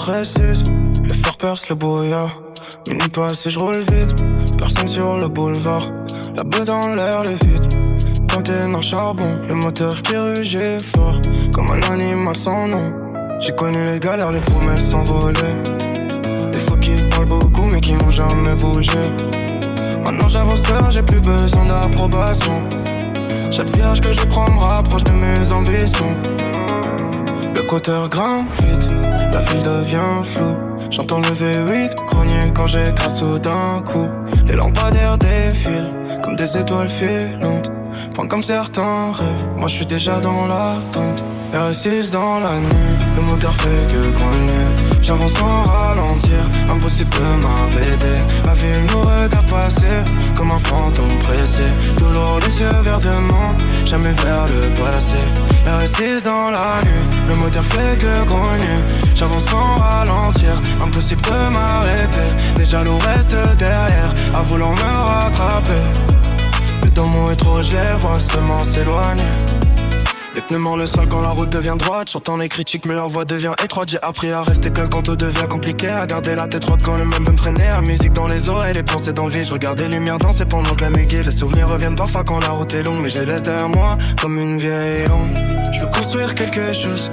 récise. Le fer perce le brouillard. Minuit passe et je roule vite. Personne sur le boulevard. La beuh dans l'air, le vide. Teinté dans le charbon. Le moteur qui rugit fort. Comme un animal sans nom. J'ai connu les galères, les promesses s'envolaient. Les faux qui parlent beaucoup mais qui n'ont jamais bougé. Maintenant j'avance seul, j'ai plus besoin d'approbation. Chaque virage que je prends me rapproche de mes ambitions. Le compteur grimpe vite, la ville devient floue. J'entends le V8 grogner quand j'écrase tout d'un coup. Les lampadaires défilent comme des étoiles filantes. Pas comme certains rêves, moi je suis déjà dans l'attente. R6 dans la nuit, le moteur fait que grogner. J'avance sans ralentir, impossible de m'arrêter. Ma ville nous regarde passer comme un fantôme pressé. Toujours les yeux vers demain, jamais vers le passé. R6 dans la nuit, le moteur fait que grogner. J'avance sans ralentir, impossible de m'arrêter. Les jaloux restent derrière, à vouloir me rattraper. Mais dans mon rétro je les vois seulement s'éloigner. Les pneus morts le sol quand la route devient droite. J'entends les critiques mais leur voix devient étroite. J'ai appris à rester calme quand tout devient compliqué. À garder la tête droite quand le même veut me freiner. La musique dans les oreilles, les pensées dans le vide. Je regarde les lumières danser pendant que la nuit guide. Les souvenirs reviennent parfois quand la route est longue. Mais je les laisse derrière moi comme une vieille honte. Je veux construire quelque chose,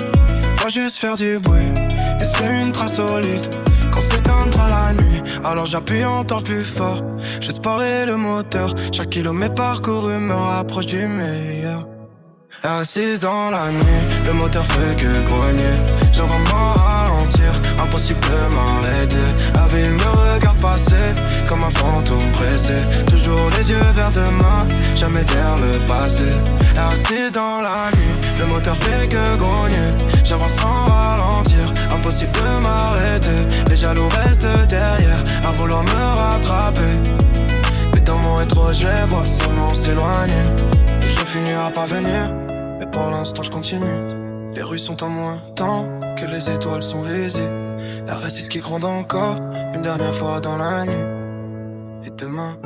pas juste faire du bruit. Et c'est une trace solide quand s'éteindra la nuit. Alors j'appuie encore plus fort, j'espérais le moteur. Chaque kilomètre parcouru me rapproche du meilleur. Assise dans la nuit, le moteur fait que grogner. J'ai vraiment ralentir, impossible de m'arrêter. La ville me regarde passer comme un fantôme pressé. Toujours les yeux vers demain, jamais vers le passé. Assise dans la nuit, le moteur fait que grogner. J'avance sans ralentir, impossible de m'arrêter. Les jaloux restent derrière, à vouloir me rattraper. Mais dans mon rétro je les vois seulement s'éloigner. Le jour finira par venir, mais pour l'instant je continue. Les rues sont en moins tant que les étoiles sont visibles. R6 qui gronde encore une dernière fois dans la nuit. Et demain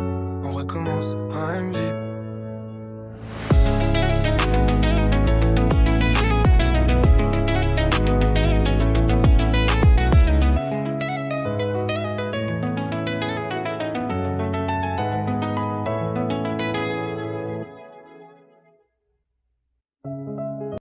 on recommence à une vie.